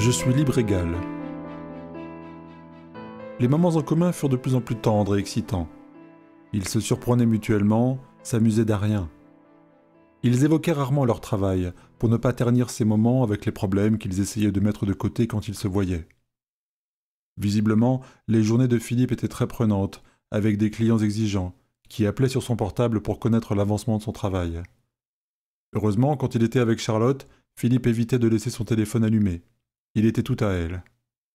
Je suis libre égal. Les moments en commun furent de plus en plus tendres et excitants. Ils se surprenaient mutuellement, s'amusaient d'à rien. Ils évoquaient rarement leur travail, pour ne pas ternir ces moments avec les problèmes qu'ils essayaient de mettre de côté quand ils se voyaient. Visiblement, les journées de Philippe étaient très prenantes, avec des clients exigeants, qui appelaient sur son portable pour connaître l'avancement de son travail. Heureusement, quand il était avec Charlotte, Philippe évitait de laisser son téléphone allumé. Il était tout à elle.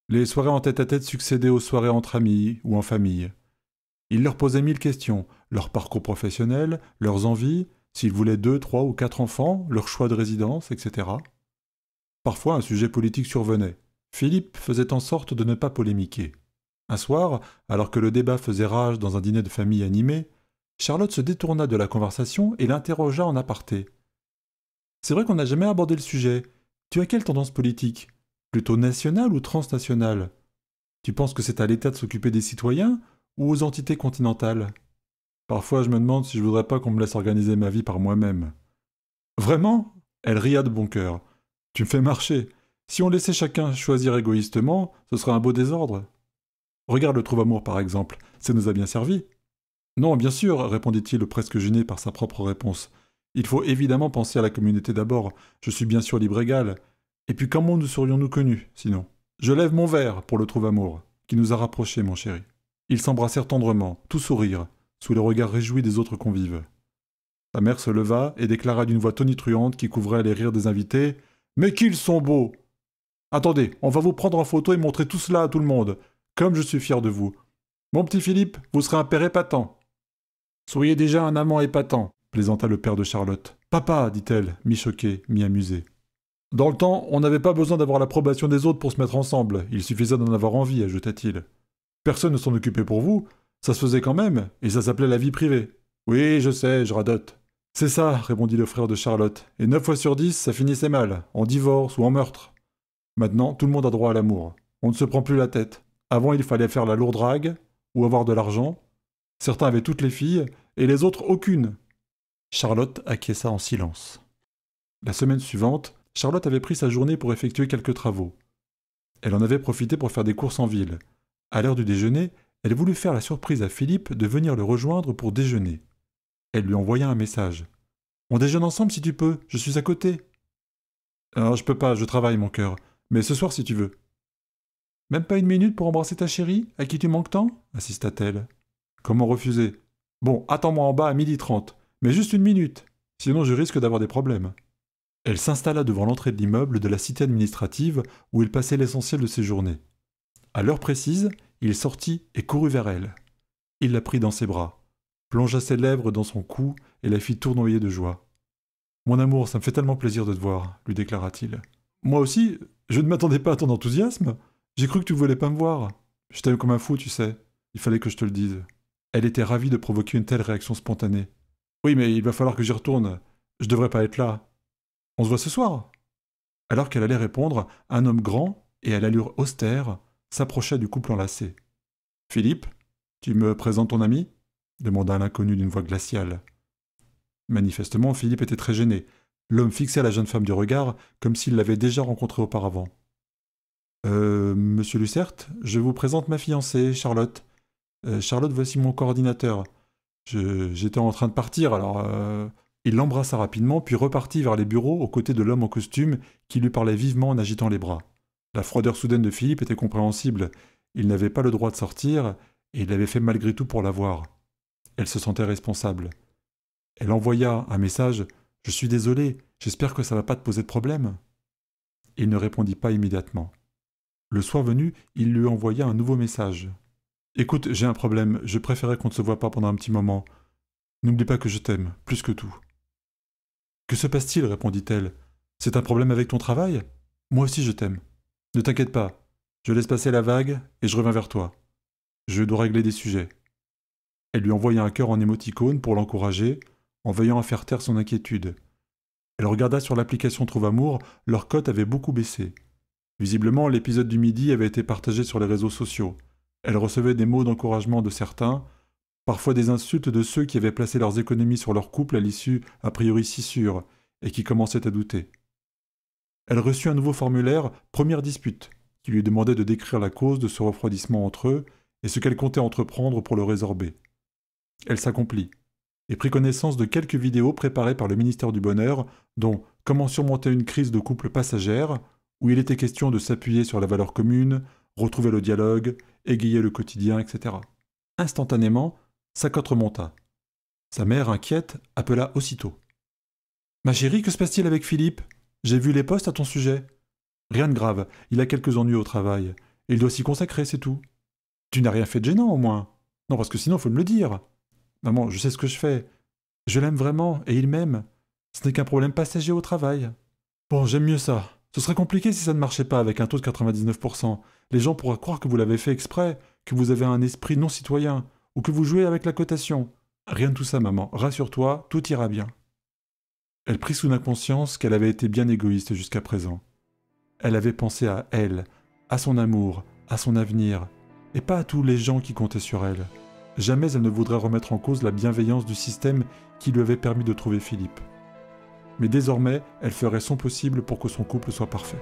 Les soirées en tête-à-tête succédaient aux soirées entre amis ou en famille. Il leur posait 1000 questions, leur parcours professionnel, leurs envies, s'ils voulaient 2, 3 ou 4 enfants, leur choix de résidence, etc. Parfois, un sujet politique survenait. Philippe faisait en sorte de ne pas polémiquer. Un soir, alors que le débat faisait rage dans un dîner de famille animé, Charlotte se détourna de la conversation et l'interrogea en aparté. « C'est vrai qu'on n'a jamais abordé le sujet. Tu as quelle tendance politique ? Plutôt nationale ou transnationale ? Tu penses que c'est à l'État de s'occuper des citoyens ou aux entités continentales ? Parfois, je me demande si je voudrais pas qu'on me laisse organiser ma vie par moi-même. »« Vraiment ?» Elle ria de bon cœur. « Tu me fais marcher. Si on laissait chacun choisir égoïstement, ce serait un beau désordre. Regarde le trouve-amour par exemple, ça nous a bien servi. » « Non, bien sûr, répondit-il presque gêné par sa propre réponse. Il faut évidemment penser à la communauté d'abord. Je suis bien sûr libre égal. Et puis comment nous serions-nous connus, sinon ? Je lève mon verre pour le trouve-amour, qui nous a rapprochés, mon chéri. Ils s'embrassèrent tendrement, tout sourire, sous les regards réjouis des autres convives. Sa mère se leva et déclara d'une voix tonitruante qui couvrait les rires des invités « Mais qu'ils sont beaux ! Attendez, on va vous prendre en photo et montrer tout cela à tout le monde, comme je suis fier de vous. Mon petit Philippe, vous serez un père épatant. » « Soyez déjà un amant épatant, » plaisanta le père de Charlotte. « Papa, dit-elle, mi-choquée, mi-amusée. Dans le temps, on n'avait pas besoin d'avoir l'approbation des autres pour se mettre ensemble, il suffisait d'en avoir envie, ajouta-t-il. Personne ne s'en occupait pour vous, ça se faisait quand même, et ça s'appelait la vie privée. Oui, je sais, je radote. C'est ça, répondit le frère de Charlotte, et 9 fois sur 10, ça finissait mal, en divorce ou en meurtre. Maintenant, tout le monde a droit à l'amour. On ne se prend plus la tête. Avant, il fallait faire la lourde drague, ou avoir de l'argent. Certains avaient toutes les filles, et les autres aucune. Charlotte acquiesça en silence. La semaine suivante, Charlotte avait pris sa journée pour effectuer quelques travaux. Elle en avait profité pour faire des courses en ville. À l'heure du déjeuner, elle voulut faire la surprise à Philippe de venir le rejoindre pour déjeuner. Elle lui envoya un message. « On déjeune ensemble si tu peux, je suis à côté. »« Alors je peux pas, je travaille mon cœur, mais ce soir si tu veux. »« Même pas une minute pour embrasser ta chérie, à qui tu manques tant ?» insista-t-elle. Comment refuser ? Bon, attends-moi en bas à 12h30, mais juste une minute, sinon je risque d'avoir des problèmes. Elle s'installa devant l'entrée de l'immeuble de la cité administrative où il passait l'essentiel de ses journées. À l'heure précise, il sortit et courut vers elle. Il la prit dans ses bras, plongea ses lèvres dans son cou et la fit tournoyer de joie. « Mon amour, ça me fait tellement plaisir de te voir, » lui déclara-t-il. « Moi aussi, je ne m'attendais pas à ton enthousiasme. J'ai cru que tu voulais pas me voir. Je t'aime comme un fou, tu sais. Il fallait que je te le dise. » Elle était ravie de provoquer une telle réaction spontanée. « Oui, mais il va falloir que j'y retourne. Je devrais pas être là. On se voit ce soir ?» Alors qu'elle allait répondre, un homme grand et à l'allure austère s'approcha du couple enlacé. « Philippe, tu me présentes ton ami ?» demanda l'inconnu d'une voix glaciale. Manifestement, Philippe était très gêné. L'homme fixait la jeune femme du regard comme s'il l'avait déjà rencontrée auparavant. « Monsieur Lucert, je vous présente ma fiancée, Charlotte. Charlotte, voici mon coordinateur. J'étais en train de partir, alors... » Il l'embrassa rapidement, puis repartit vers les bureaux aux côtés de l'homme en costume qui lui parlait vivement en agitant les bras. La froideur soudaine de Philippe était compréhensible. Il n'avait pas le droit de sortir, et il l'avait fait malgré tout pour la voir. Elle se sentait responsable. Elle envoya un message « Je suis désolé, j'espère que ça va pas te poser de problème. » Il ne répondit pas immédiatement. Le soir venu, il lui envoya un nouveau message. « Écoute, j'ai un problème, je préférais qu'on ne se voie pas pendant un petit moment. N'oublie pas que je t'aime, plus que tout. » « Que se passe-t-il » répondit-elle. « C'est un problème avec ton travail ? Moi aussi je t'aime. Ne t'inquiète pas, je laisse passer la vague et je reviens vers toi. Je dois régler des sujets. » Elle lui envoya un cœur en émoticône pour l'encourager, en veillant à faire taire son inquiétude. Elle regarda sur l'application Trouve-Amour, leur cote avait beaucoup baissé. Visiblement, l'épisode du midi avait été partagé sur les réseaux sociaux. Elle recevait des mots d'encouragement de certains, parfois des insultes de ceux qui avaient placé leurs économies sur leur couple à l'issue a priori si sûre, et qui commençaient à douter. Elle reçut un nouveau formulaire « Première dispute » qui lui demandait de décrire la cause de ce refroidissement entre eux et ce qu'elle comptait entreprendre pour le résorber. Elle s'accomplit et prit connaissance de quelques vidéos préparées par le ministère du Bonheur, dont « Comment surmonter une crise de couple passagère », où il était question de s'appuyer sur la valeur commune, retrouver le dialogue, égayer le quotidien, etc. Instantanément, sa cote remonta. Sa mère, inquiète, appela aussitôt. « Ma chérie, que se passe-t-il avec Philippe ? J'ai vu les posts à ton sujet. » « Rien de grave, il a quelques ennuis au travail. Et il doit s'y consacrer, c'est tout. »« Tu n'as rien fait de gênant, au moins. »« Non, parce que sinon, il faut me le dire. »« Maman, je sais ce que je fais. Je l'aime vraiment, et il m'aime. Ce n'est qu'un problème passager au travail. »« Bon, j'aime mieux ça. Ce serait compliqué si ça ne marchait pas avec un taux de 99%. Les gens pourraient croire que vous l'avez fait exprès, que vous avez un esprit non citoyen, ou que vous jouez avec la cotation. Rien de tout ça, maman. Rassure-toi, tout ira bien. » Elle prit soudain conscience qu'elle avait été bien égoïste jusqu'à présent. Elle avait pensé à elle, à son amour, à son avenir, et pas à tous les gens qui comptaient sur elle. Jamais elle ne voudrait remettre en cause la bienveillance du système qui lui avait permis de trouver Philippe. Mais désormais, elle ferait son possible pour que son couple soit parfait.